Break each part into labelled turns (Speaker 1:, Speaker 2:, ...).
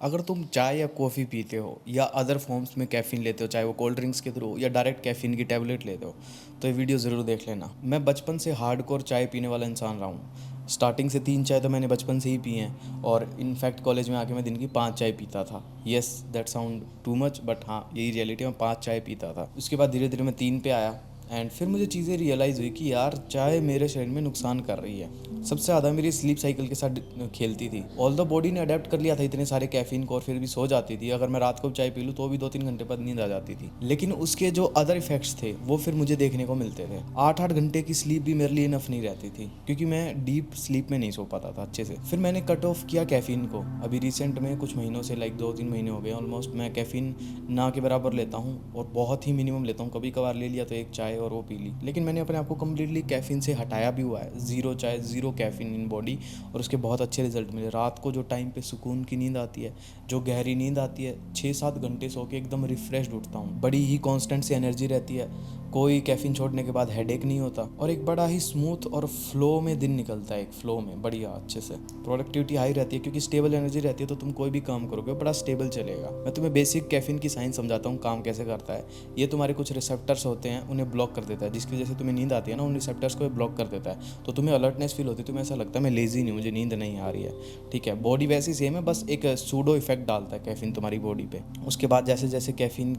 Speaker 1: अगर तुम चाय या कॉफ़ी पीते हो या अदर फॉर्म्स में कैफ़ीन लेते हो, चाहे वो कोल्ड ड्रिंक्स के थ्रू या डायरेक्ट कैफ़ीन की टैबलेट लेते हो, तो ये वीडियो ज़रूर देख लेना। मैं बचपन से हार्डकोर चाय पीने वाला इंसान रहा हूँ। स्टार्टिंग से 3 चाय तो मैंने बचपन से ही पी हैं, और इनफैक्ट कॉलेज में आके मैं दिन की 5 चाय पीता था। Yes, that sound too much, but हाँ, यही रियलिटी, मैं 5 चाय पीता था। उसके बाद धीरे धीरे मैं 3 पे आया, एंड फिर मुझे चीज़ें रियलाइज़ हुई कि यार चाय मेरे शरीर में नुकसान कर रही है। सबसे ज़्यादा मेरी स्लीप साइकिल के साथ खेलती थी। ऑल द बॉडी ने अडेप्ट कर लिया था इतने सारे कैफीन को, और फिर भी सो जाती थी। अगर मैं रात को चाय पी लूँ तो भी 2-3 घंटे बाद नींद आ जाती थी। लेकिन उसके जो अदर इफेक्ट्स थे वो फिर मुझे देखने को मिलते थे। 8-8 घंटे की स्लीप भी मेरे लिए इनफ नहीं रहती थी, क्योंकि मैं डीप स्लीप में नहीं सो पाता था अच्छे से। फिर मैंने कट ऑफ किया कैफीन को। अभी रिसेंट में कुछ महीनों से, लाइक 2-3 महीने हो गए ऑलमोस्ट, मैं कैफीन ना के बराबर लेता हूँ, और बहुत ही मिनिमम लेता हूँ। कभी कभार ले लिया तो एक चाय और वो पी ली। लेकिन मैंने अपने आप को कम्प्लीटली कैफीन से हटाया भी हुआ है। ज़ीरो चाय, ज़ीरो कैफीन इन बॉडी, और उसके बहुत अच्छे रिजल्ट मिले। रात को जो टाइम पे सुकून की नींद आती है, जो गहरी नींद आती है, 6-7 घंटे सो के एकदम रिफ्रेश्ड उठता हूँ। बड़ी ही कांस्टेंट सी एनर्जी रहती है, कोई कैफीन छोड़ने के बाद हेडेक नहीं होता, और एक बड़ा ही स्मूथ और फ्लो में दिन निकलता है। एक फ्लो में बढ़िया अच्छे से प्रोडक्टिविटी हाई रहती है, क्योंकि स्टेबल एनर्जी रहती है, तो तुम कोई भी काम करोगे बड़ा स्टेबल चलेगा। मैं तुम्हें बेसिक कैफीन की साइंस समझाता हूँ, काम कैसे करता है। ये तुम्हारे कुछ रिसेप्टर्स होते हैं, उन्हें ब्लॉक कर देता है, जिसकी वजह से तुम्हें नींद आती है ना, उन रिसेप्टर्स को ब्लॉक कर देता है। तो तुम्हें अलर्टनेस फील होती है, तुम्हें ऐसा लगता है मैं लेजी नहीं, मुझे नींद नहीं आ रही है। ठीक है, बॉडी वैसी सेम है, बस एक सूडो इफेक्ट डालता है कैफीन तुम्हारी बॉडी पे। उसके बाद जैसे जैसे कैफीन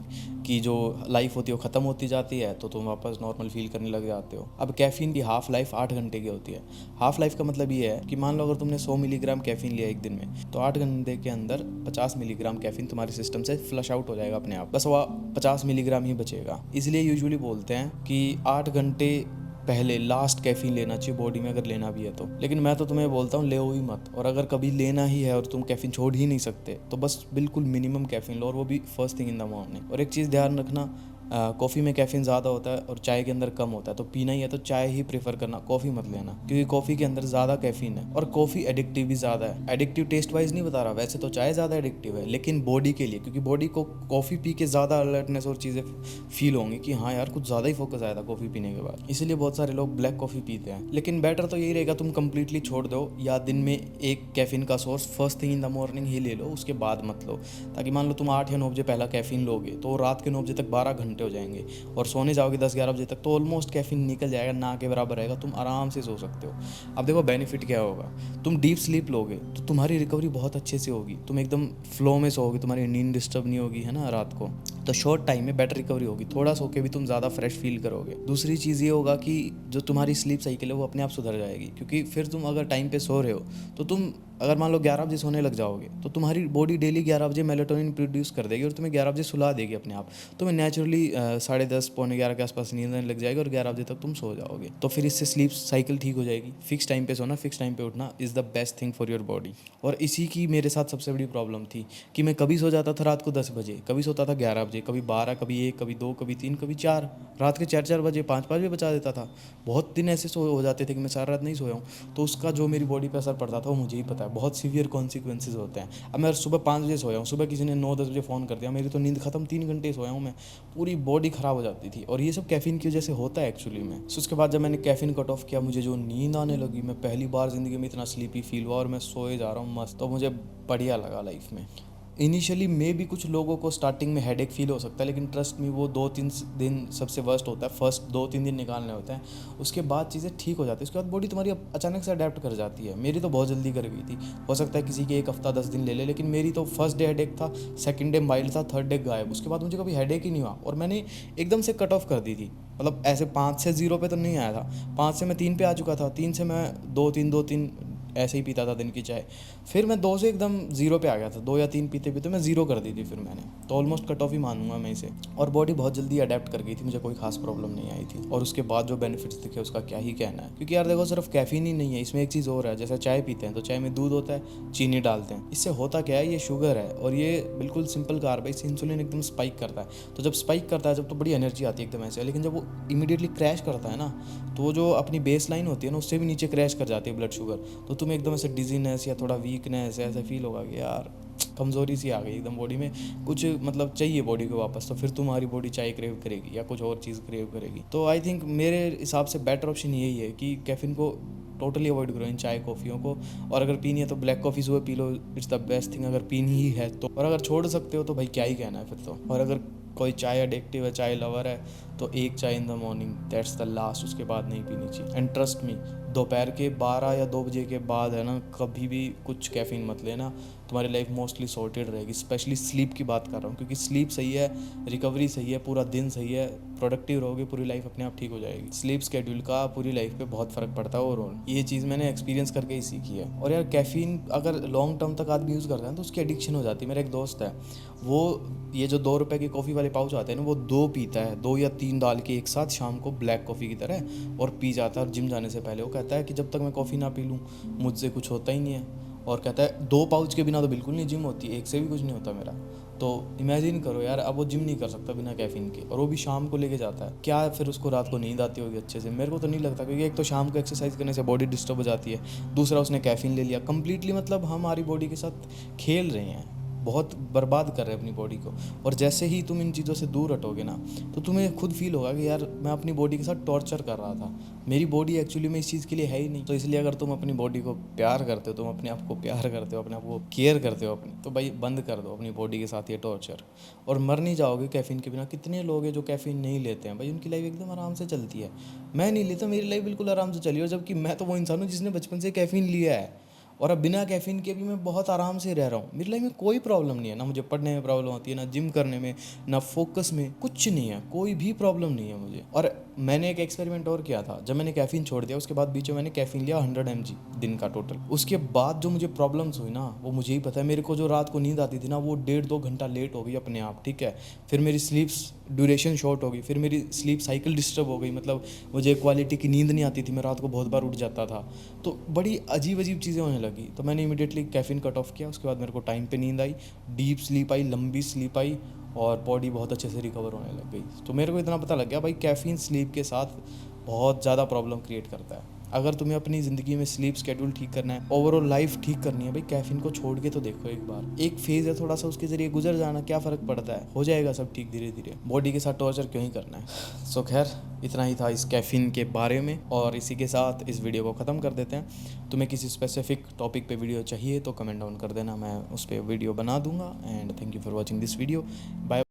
Speaker 1: की जो लाइफ होती है वो ख़त्म होती जाती है, तो तुम वापस नॉर्मल फील करने लग जाते हो। अब कैफीन की हाफ लाइफ 8 घंटे की होती है। हाफ लाइफ का मतलब ये है कि मान लो अगर तुमने 100 मिलीग्राम कैफीन लिया एक दिन में, तो 8 घंटे के अंदर 50 मिलीग्राम कैफीन तुम्हारे सिस्टम से फ्लश आउट हो जाएगा अपने आप, बस वो 50 मिलीग्राम ही बचेगा। इसलिए यूजुअली बोलते हैं कि 8 घंटे पहले लास्ट कैफीन लेना चाहिए बॉडी में, अगर लेना भी है तो। लेकिन मैं तो तुम्हें बोलता हूँ ले ही मत, और अगर कभी लेना ही है और तुम कैफीन छोड़ ही नहीं सकते, तो बस बिल्कुल मिनिमम कैफीन लो, और वो भी first thing in the morning. और एक चीज़ ध्यान रखना, कॉफ़ी में कैफीन ज़्यादा होता है और चाय के अंदर कम होता है, तो पीना ही है तो चाय ही प्रेफर करना, कॉफ़ी मत लेना, क्योंकि कॉफ़ी के अंदर ज़्यादा कैफीन है, और कॉफ़ी एडिक्टिव भी ज़्यादा है। एडिक्टिव टेस्ट वाइज नहीं बता रहा, वैसे तो चाय ज़्यादा एडिक्टिव है, लेकिन बॉडी के लिए, क्योंकि बॉडी को कॉफ़ी पी के ज़्यादा अलर्टनेस और चीज़ें फील होंगी कि हाँ यार कुछ ज़्यादा ही फोकस आया था कॉफ़ी पीने के बाद। इसीलिए बहुत सारे लोग ब्लैक कॉफ़ी पीते हैं। लेकिन बेटर तो यही रहेगा तुम कंप्लीटली छोड़ दो, या दिन में एक कैफीन का source first thing in the morning ही ले लो, उसके बाद मत लो। ताकि मान लो तुम 8 या 9 बजे पहला कैफीन लोगे, तो रात के 9 बजे तक 12 घंटे हो जाएंगे, और सोने जाओगे 10-11 बजे तक, तो ऑलमोस्ट कैफीन निकल जाएगा, ना के बराबर रहेगा, तुम आराम से सो सकते हो। अब देखो बेनिफिट क्या होगा, तुम डीप स्लीप लोगे तो तुम्हारी रिकवरी बहुत अच्छे से होगी, तुम एकदम फ्लो में सोओगे, तुम्हारी नींद डिस्टर्ब नहीं होगी, है ना, रात को। तो शॉर्ट टाइम में बेटर रिकवरी होगी, थोड़ा सो के भी तुम ज़्यादा फ्रेश फील करोगे। दूसरी चीज़ ये होगा कि जो तुम्हारी स्लीप साइकिल है वो अपने आप सुधर जाएगी, क्योंकि फिर तुम अगर टाइम पे सो रहे हो, तो तुम अगर मान लो 11 बजे सोने लग जाओगे, तो तुम्हारी बॉडी डेली 11 बजे मेलेटोनिन प्रोड्यूस कर देगी, और तुम्हें 11 बजे सुला देगी अपने आप। तुम्हें नेचुरली 10:30 पौने 11 के आसपास नींद आने लग जाएगी, और 11 बजे तक तुम सो जाओगे। तो फिर इससे स्लीप साइकिल ठीक हो जाएगी। फिक्स टाइम पे सोना, फिक्स टाइम पे उठना is the best thing for your body. और इसी की मेरे साथ सबसे बड़ी प्रॉब्लम थी कि मैं कभी सो जाता था रात को 10 बजे, कभी सोता था 11 बजे, कभी 12, कभी 1, कभी 2, कभी 3, कभी 4, रात के 4-4 बजे, 5-5 बजे बचा देता था। बहुत दिन ऐसे सो हो जाते थे कि मैं सारा रात नहीं सोया हूँ। तो उसका जो मेरी बॉडी पर असर पड़ता था वो मुझे ही पता है, बहुत सीवियर कॉन्सिक्वेंसेज होते हैं। अब मैं सुबह 5 बजे सोया हूँ, सुबह किसी ने 9-10 बजे फ़ोन कर दिया, मेरी तो नींद खत्म, 3 घंटे सोया हूँ मैं, पूरी बॉडी ख़राब हो जाती थी। और ये सब कैफ़ीन की वजह से होता है एक्चुअली में। सो उसके बाद जब मैंने कैफ़ीन कट ऑफ किया, मुझे जो नींद आने लगी, मैं पहली बार ज़िंदगी में इतना स्लीपी फील हुआ, और मैं सोए जा रहा हूँ मस्त, तो मुझे बढ़िया लगा लाइफ में। इनिशियली में भी कुछ लोगों को स्टार्टिंग में हेडेक फील हो सकता है, लेकिन ट्रस्ट मी वो 2-3 दिन सबसे वर्स्ट होता है। फर्स्ट 2-3 दिन निकालने होते हैं, उसके बाद चीज़ें ठीक हो जाती है। उसके बाद बॉडी तुम्हारी अचानक से अडेप्ट कर जाती है। मेरी तो बहुत जल्दी कर गई थी। हो सकता है किसी के 1 हफ्ता 10 दिन ले ले, लेकिन मेरी तो फर्स्ट डे हेडेक था, सेकंड डे माइल्ड था, थर्ड डे गायब। उसके बाद मुझे कभी हेडेक ही नहीं हुआ, और मैंने एकदम से कट ऑफ कर दी थी। मतलब ऐसे 5 से 0 पे तो नहीं आया था, 5 से मैं 3 पे आ चुका था, 3 से मैं 2-3 ऐसे ही पीता था दिन की चाय। फिर मैं 2 से एकदम 0 पे आ गया था, 2 या 3 पीते पीते मैं 0 कर दी थी फिर मैंने। तो ऑलमोस्ट कट ऑफ ही मानूंगा मैं इसे। और बॉडी बहुत जल्दी अडेप्ट कर गई थी, मुझे कोई खास प्रॉब्लम नहीं आई थी। और उसके बाद जो बेनिफिट्स दिखे उसका क्या ही कहना है, क्योंकि यार देखो सिर्फ कैफीन ही नहीं है, इसमें एक चीज़ और है। जैसे चाय पीते हैं तो चाय में दूध होता है, चीनी डालते हैं, इससे होता क्या है, ये शुगर है, और ये बिल्कुल सिंपल कार्ब है, इससे इंसुलिन एकदम स्पाइक करता है। तो जब स्पाइक करता है जब, तो बड़ी एनर्जी आती है एकदम ऐसे। लेकिन जब वो इमीडिएटली क्रैश करता है ना, तो वो जो अपनी बेस लाइन होती है ना, उससे भी नीचे क्रैश कर जाती है ब्लड शुगर। तो तुम्हें एकदम ऐसे डिजीनेस या थोड़ा वीकनेस ऐसा फील होगा कि यार कमज़ोरी सी आ गई एकदम बॉडी में, कुछ मतलब चाहिए बॉडी को वापस, तो फिर तुम्हारी बॉडी चाय क्रेव करेगी या कुछ और चीज़ क्रेव करेगी। तो आई थिंक मेरे हिसाब से बेटर ऑप्शन यही है कि कैफ़ीन को टोटली अवॉइड करो, इन चाय कॉफ़ियों को। और अगर पीनी है तो ब्लैक कॉफ़ी सुबह P low, it's the best thing अगर पीनी ही है तो। और अगर छोड़ सकते हो तो भाई क्या ही कहना है फिर तो। और अगर कोई चाय एडिक्टिव है, चाय लवर है, तो एक चाय इन the morning, that's the last, उसके बाद नहीं पीनी चाहिए। एंड ट्रस्ट मी, दोपहर के 12 या 2 बजे के बाद है ना, कभी भी कुछ कैफ़ीन मत लेना, तुम्हारी लाइफ मोस्टली सॉर्टेड रहेगी। स्पेशली स्लीप की बात कर रहा हूँ, क्योंकि स्लीप सही है, रिकवरी सही है, पूरा दिन सही है, प्रोडक्टिव रहोगे, पूरी लाइफ अपने आप ठीक हो जाएगी। स्लीप स्केड्यूल का पूरी लाइफ पे बहुत फ़र्क पड़ता है ओवरऑल, ये चीज़ मैंने एक्सपीरियंस करके ही सीखी है। और यार कैफ़ीन अगर लॉन्ग टर्म तक आदमी यूज़ करता है तो उसकी एडिक्शन हो जाती है। मेरा एक दोस्त है, वो ये जो 2 रुपए की कॉफ़ी वाले पाउच आते हैं ना, वो 2 पीता है, 2 या 3 डाल के एक साथ शाम को ब्लैक कॉफ़ी की तरह, और पी जाता है। और जिम जाने से पहले वो कहता है कि जब तक मैं कॉफ़ी ना पी लूँ मुझसे कुछ होता ही नहीं है। और कहता है 2 पाउच के बिना तो बिल्कुल नहीं जिम होती, एक से भी कुछ नहीं होता मेरा। तो इमेजिन करो यार, अब वो जिम नहीं कर सकता बिना कैफ़ीन के, और वो भी शाम को लेके जाता है। क्या फिर उसको रात को नींद आती होगी अच्छे से? मेरे को तो नहीं लगता, क्योंकि एक तो शाम को एक्सरसाइज करने से बॉडी डिस्टर्ब हो जाती है, दूसरा उसने कैफ़ीन ले लिया कंप्लीटली, मतलब हमारी बॉडी के साथ खेल रहे हैं, बहुत बर्बाद कर रहे हैं अपनी बॉडी को। और जैसे ही तुम इन चीज़ों से दूर हटोगे ना, तो तुम्हें खुद फील होगा कि यार मैं अपनी बॉडी के साथ टॉर्चर कर रहा था, मेरी बॉडी एक्चुअली में इस चीज़ के लिए है ही नहीं। तो इसलिए अगर तुम अपनी बॉडी को प्यार करते हो, तुम अपने आप को प्यार करते हो, अपने आप को केयर करते हो अपनी, तो भाई बंद कर दो अपनी बॉडी के साथ ये टॉर्चर, और मर नहीं जाओगे कैफ़ीन के बिना। कितने लोग हैं जो कैफ़ीन नहीं लेते हैं भाई, उनकी लाइफ एकदम आराम से चलती है। मैं नहीं लेता, मेरी लाइफ बिल्कुल आराम से चली, और जबकि मैं तो वो इंसान हूँ जिसने बचपन से कैफ़ीन लिया है, और अब बिना कैफ़ीन के भी मैं बहुत आराम से रह रहा हूँ। मेरी लाइफ में कोई प्रॉब्लम नहीं है, ना मुझे पढ़ने में प्रॉब्लम होती है, ना जिम करने में, ना फोकस में, कुछ नहीं है, कोई भी प्रॉब्लम नहीं है मुझे। और मैंने एक एक्सपेरिमेंट और किया था, जब मैंने कैफ़ीन छोड़ दिया उसके बाद बीच में मैंने कैफ़ीन लिया 100 mg दिन का टोटल। उसके बाद जो मुझे प्रॉब्लम्स हुई ना, वो मुझे ही पता है। मेरे को जो रात को नींद आती थी ना, वो 1.5-2 घंटा लेट हो गई अपने आप, ठीक है। फिर मेरी स्लीप्स ड्यूरेशन शॉर्ट हो गई, फिर मेरी स्लीप साइकिल डिस्टर्ब हो गई, मतलब मुझे क्वालिटी की नींद नहीं आती थी, मैं रात को बहुत बार उठ जाता था। तो बड़ी अजीब अजीब चीज़ें होने लगी, तो मैंने इमीडिएटली कैफ़ीन कट ऑफ किया। उसके बाद मेरे को टाइम पे नींद आई, डीप स्लीप आई, लंबी स्लीप आई, और बॉडी बहुत अच्छे से रिकवर होने लग गई। तो मेरे को इतना पता लग गया भाई, कैफ़ीन स्लीप के साथ बहुत ज़्यादा प्रॉब्लम क्रिएट करता है। अगर तुम्हें अपनी ज़िंदगी में स्लीप स्केड्यूल ठीक करना है, ओवरऑल लाइफ ठीक करनी है भाई, कैफ़ीन को छोड़ के तो देखो एक बार। एक फेज़ है, थोड़ा सा उसके ज़रिए गुजर जाना, क्या फ़र्क पड़ता है, हो जाएगा सब ठीक धीरे धीरे। बॉडी के साथ टॉर्चर क्यों ही करना है। सो खैर, इतना ही था इस कैफ़ीन के बारे में, और इसी के साथ इस वीडियो को ख़त्म कर देते हैं। तुम्हें किसी स्पेसिफिक टॉपिक पे वीडियो चाहिए तो कमेंट डाउन कर देना, मैं उस पर वीडियो बना दूंगा। And thank you for watching this video. Bye.